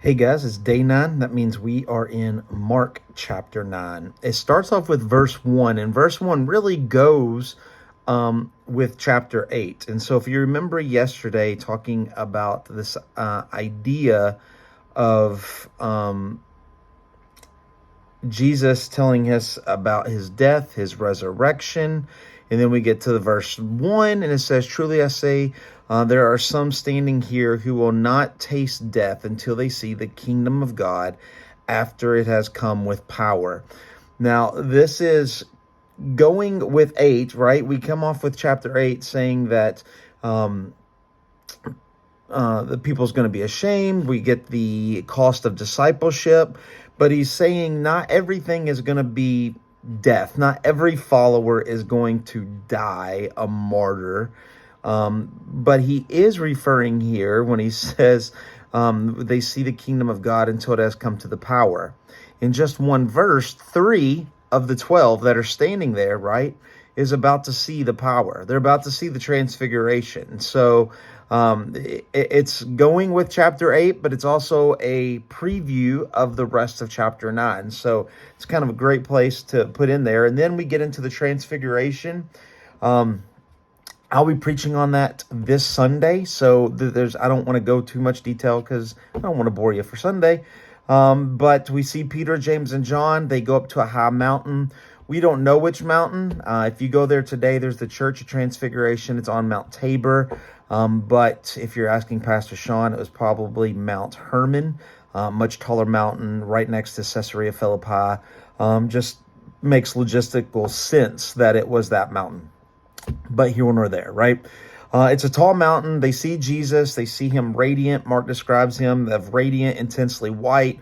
Hey guys, it's day 9. That means we are in Mark chapter 9. It starts off with verse 1, and verse 1 really goes with chapter 8. And so, if you remember yesterday talking about this idea of Jesus telling us about his death, his resurrection. And then we get to the verse 1, and it says, "Truly I say, there are some standing here who will not taste death until they see the kingdom of God after it has come with power." Now, this is going with 8, right? We come off with chapter 8 saying that the people's going to be ashamed. We get the cost of discipleship, but he's saying not everything is going to be death. Not every follower is going to die a martyr. But he is referring here when he says they see the kingdom of God until it has come to the power. In just one verse, 3 of the 12 that are standing there, right, is about to see the power. They're about to see the transfiguration. So it's going with chapter 8, but it's also a preview of the rest of chapter 9. So it's kind of a great place to put in there. And then we get into the transfiguration. I'll be preaching on that this Sunday. So I don't want to go too much detail because I don't want to bore you for Sunday. But we see Peter, James, and John. They go up to a high mountain. We don't know which mountain. If you go there today, there's the Church of Transfiguration. It's on Mount Tabor. But if you're asking Pastor Sean, it was probably Mount Hermon, much taller mountain right next to Caesarea Philippi. Just makes logistical sense that it was that mountain. But here nor there, right? It's a tall mountain. They see Jesus. They see him radiant. Mark describes him as radiant, intensely white,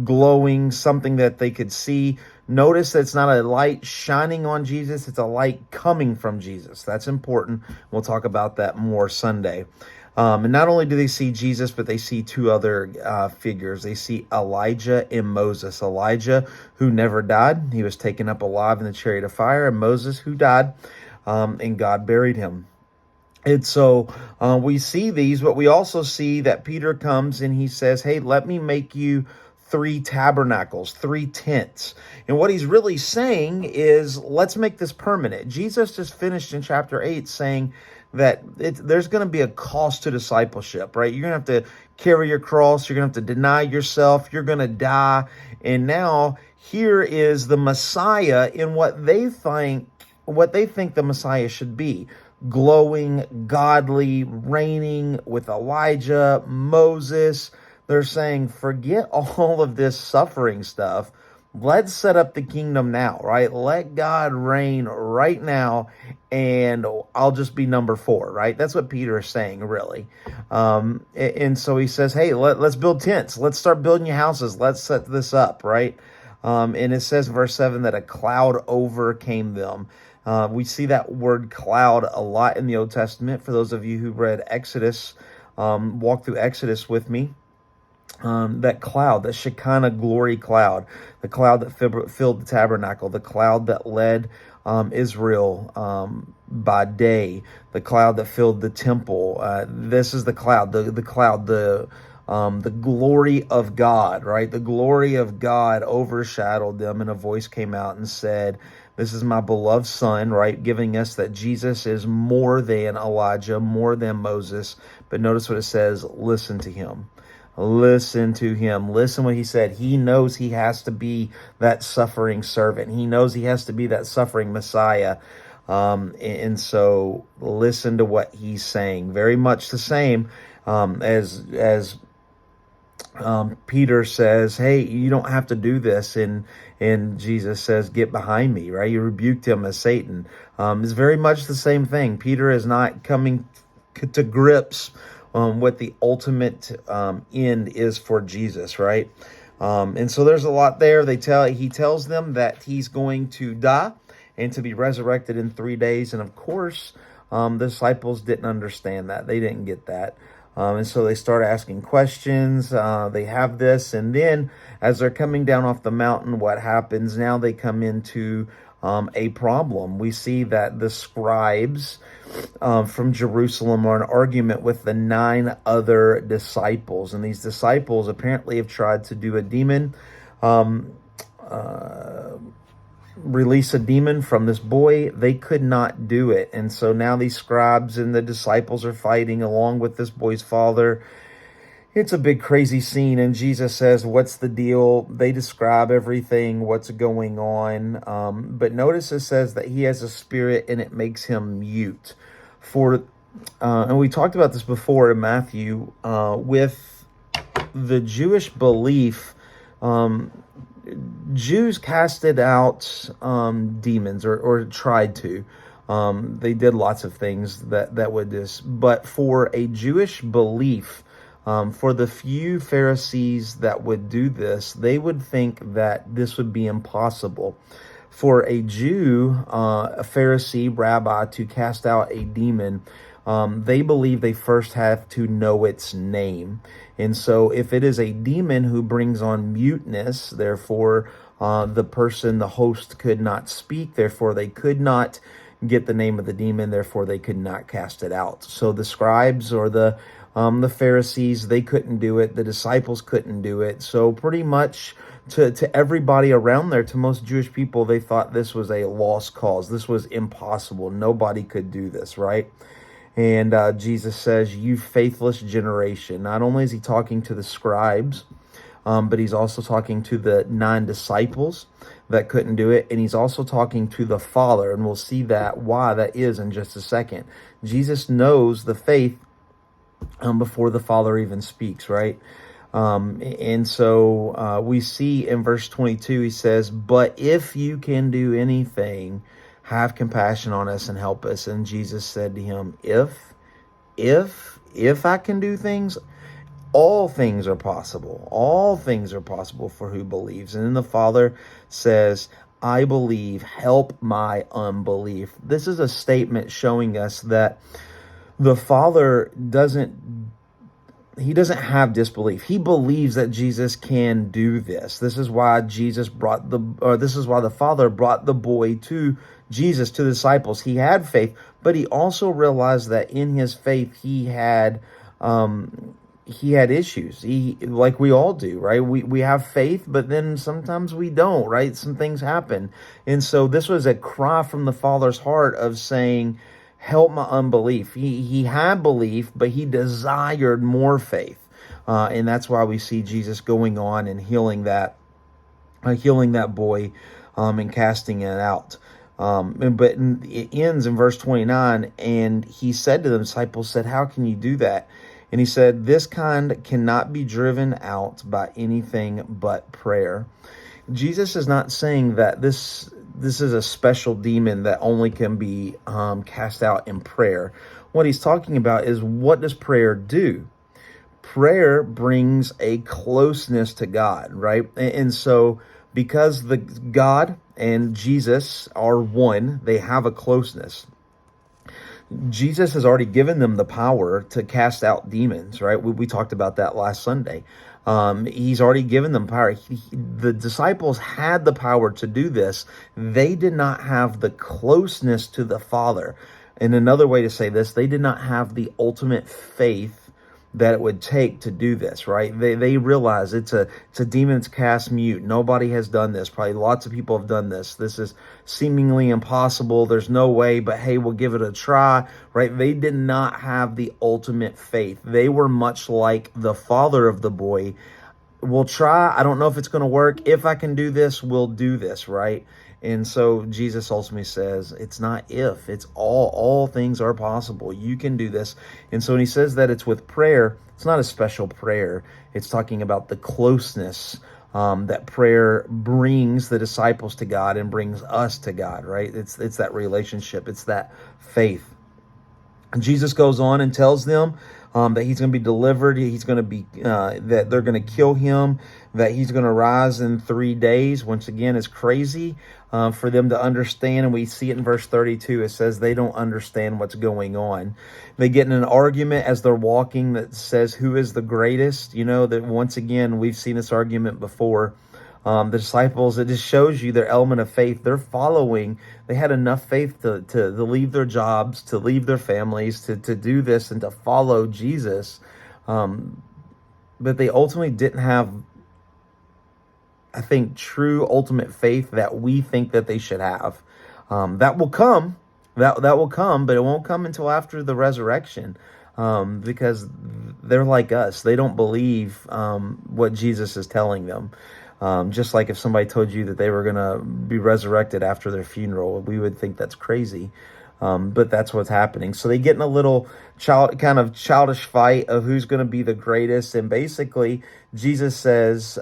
glowing, something that they could see. Notice that it's not a light shining on Jesus. It's a light coming from Jesus. That's important. We'll talk about that more Sunday. And not only do they see Jesus, but they see 2 other figures. They see Elijah and Moses. Elijah, who never died. He was taken up alive in the chariot of fire. And Moses, who died, and God buried him. And so we see these, but we also see that Peter comes and he says, "Hey, let me make you 3 tabernacles, 3 tents." And what he's really saying is, let's make this permanent. Jesus just finished in chapter 8 saying that there's going to be a cost to discipleship, right? You're going to have to carry your cross. You're going to have to deny yourself. You're going to die. And now here is the Messiah in what they think the Messiah should be. Glowing, godly, reigning with Elijah, Moses. They're saying, forget all of this suffering stuff. Let's set up the kingdom now, right? Let God reign right now, and I'll just be number 4, right? That's what Peter is saying, really. And so he says, hey, let's build tents. Let's start building your houses. Let's set this up, right? And it says, verse 7, that a cloud overcame them. We see that word cloud a lot in the Old Testament. For those of you who read Exodus, walk through Exodus with me. That cloud, that Shekinah glory cloud, the cloud that filled the tabernacle, the cloud that led Israel by day, the cloud that filled the temple. This is the cloud, the glory of God, right? The glory of God overshadowed them, and a voice came out and said, "This is my beloved son," right? Giving us that Jesus is more than Elijah, more than Moses. But notice what it says, listen to him. Listen to him. Listen what he said. He knows he has to be that suffering servant. He knows he has to be that suffering Messiah. And so listen to what he's saying. Very much the same as Peter says, "Hey, you don't have to do this." And Jesus says, "Get behind me," right? You rebuked him as Satan. It's very much the same thing. Peter is not coming to grips what the ultimate end is for Jesus, right? And so there's a lot there. He tells them that he's going to die and to be resurrected in 3 days. And of course, the disciples didn't understand that. They didn't get that. And so they start asking questions. They have this. And then as they're coming down off the mountain, what happens? Now they come into a problem. We see that the scribes from Jerusalem are in argument with the 9 other disciples, and these disciples apparently have tried to do a demon. Release a demon from this boy. They could not do it. And so now these scribes and the disciples are fighting along with this boy's father. It's a big crazy scene, and Jesus says, what's the deal? They describe everything, what's going on. But notice it says that he has a spirit and it makes him mute. And we talked about this before in Matthew, with the Jewish belief, Jews casted out demons or tried to. They did lots of things that would this. But for a Jewish belief, for the few Pharisees that would do this, they would think that this would be impossible. For a Jew, a Pharisee, rabbi, to cast out a demon, they believe they first have to know its name. And so if it is a demon who brings on muteness, therefore the host could not speak, therefore they could not get the name of the demon, therefore they could not cast it out. So the scribes or the Pharisees, they couldn't do it. The disciples couldn't do it. So pretty much to everybody around there, to most Jewish people, they thought this was a lost cause. This was impossible. Nobody could do this, right? And Jesus says, you faithless generation. Not only is he talking to the scribes, but he's also talking to the 9 disciples that couldn't do it. And he's also talking to the Father. And we'll see why that is in just a second. Jesus knows the faith before the Father even speaks, right? And so we see in verse 22, he says, but if you can do anything, have compassion on us and help us. And Jesus said to him, if I can do things, all things are possible. All things are possible for who believes. And then the Father says, I believe, help my unbelief. This is a statement showing us that the Father doesn't have disbelief. He believes that Jesus can do this. This is why the Father brought the boy to Jesus, to the disciples. He had faith, but he also realized that in his faith he had issues. Like we all do, right? We have faith, but then sometimes we don't, right? Some things happen. And so this was a cry from the Father's heart of saying, help my unbelief. He had belief, but he desired more faith. And that's why we see Jesus going on and healing that boy and casting it out. But it ends in verse 29, and he said to the disciples, said, how can you do that? And he said, this kind cannot be driven out by anything but prayer. Jesus is not saying that this is a special demon that only can be cast out in prayer. What he's talking about is, what does prayer do? Prayer brings a closeness to God, right? And so because God and Jesus are one, they have a closeness. Jesus has already given them the power to cast out demons, right? We talked about that last Sunday. He's already given them power. The disciples had the power to do this. They did not have the closeness to the Father. And another way to say this, they did not have the ultimate faith that it would take to do this, right? They realize it's a demon's cast mute. Nobody has done this. Probably lots of people have done this. This is seemingly impossible. There's no way, but hey, we'll give it a try, right? They did not have the ultimate faith. They were much like the father of the boy. We'll try. I don't know if it's going to work. If I can do this, we'll do this, right? And so Jesus ultimately says, it's not if, it's all things are possible. You can do this. And so when he says that it's with prayer, it's not a special prayer. It's talking about the closeness that prayer brings the disciples to God and brings us to God, right? It's that relationship. It's that faith. And Jesus goes on and tells them that he's going to be delivered. He's going to be, that they're going to kill him, that he's going to rise in 3 days. Once again, it's crazy for them to understand. And we see it in verse 32. It says they don't understand what's going on. They get in an argument as they're walking that says, who is the greatest? You know, that once again, we've seen this argument before. The disciples, it just shows you their element of faith. They're following. They had enough faith to leave their jobs, to leave their families, to do this and to follow Jesus. But they ultimately didn't have, I think, true ultimate faith that we think that they should have. That will come. That will come, but it won't come until after the resurrection, because they're like us. They don't believe what Jesus is telling them. Just like if somebody told you that they were going to be resurrected after their funeral, we would think that's crazy. But that's what's happening. So they get in a little childish fight of who's going to be the greatest. And basically, Jesus says,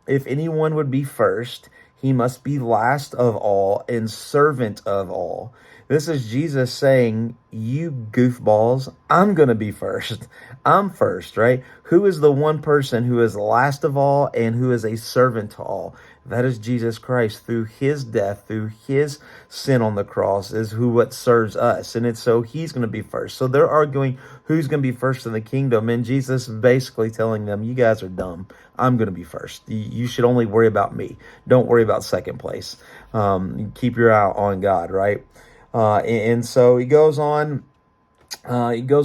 if anyone would be first, he must be last of all and servant of all. This is Jesus saying, you goofballs, I'm going to be first. I'm first, right? Who is the one person who is last of all and who is a servant to all? That is Jesus Christ. Through his death, through his sin on the cross is what serves us. And it's so he's going to be first. So they're arguing who's going to be first in the kingdom. And Jesus is basically telling them, you guys are dumb. I'm going to be first. You should only worry about me. Don't worry about second place. Keep your eye on God, right? And so he goes on. And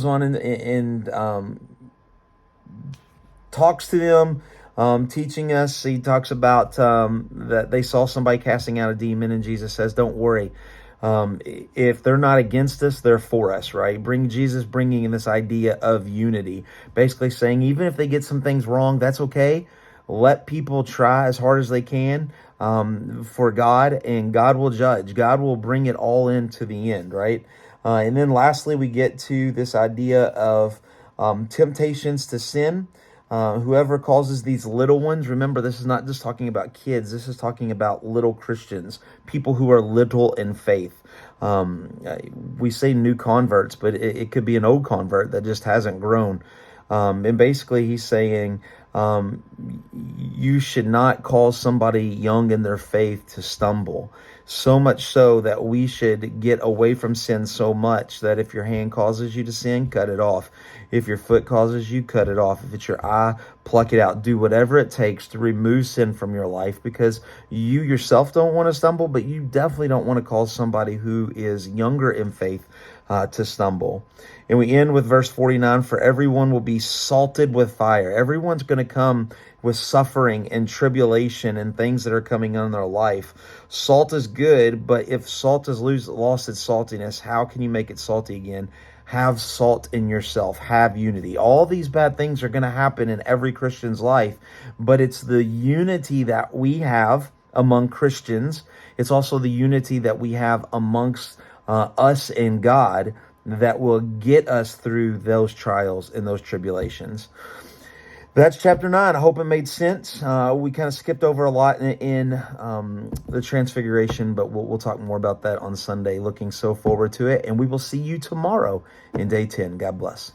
talks to them, teaching us. He talks about that they saw somebody casting out a demon, and Jesus says, "Don't worry. If they're not against us, they're for us." Right? Bringing in this idea of unity, basically saying even if they get some things wrong, that's okay. Let people try as hard as they can for God, and God will judge. God will bring it all into the end, right? And then lastly, we get to this idea of temptations to sin. Whoever causes these little ones, remember, this is not just talking about kids. This is talking about little Christians, people who are little in faith. We say new converts, but it could be an old convert that just hasn't grown. And basically he's saying, you should not cause somebody young in their faith to stumble. So much so that we should get away from sin so much that if your hand causes you to sin, cut it off. If your foot causes you, cut it off. If it's your eye, pluck it out. Do whatever it takes to remove sin from your life, because you yourself don't want to stumble, but you definitely don't want to cause somebody who is younger in faith to stumble. And we end with verse 49, for everyone will be salted with fire. Everyone's going to come with suffering and tribulation and things that are coming on their life. Salt is good, but if salt has lost its saltiness, how can you make it salty again? Have salt in yourself. Have unity. All these bad things are going to happen in every Christian's life, but it's the unity that we have among Christians. It's also the unity that we have amongst us and God that will get us through those trials and those tribulations. That's chapter 9. I hope it made sense. We kind of skipped over a lot in the Transfiguration, but we'll talk more about that on Sunday. Looking so forward to it. And we will see you tomorrow in day 10. God bless.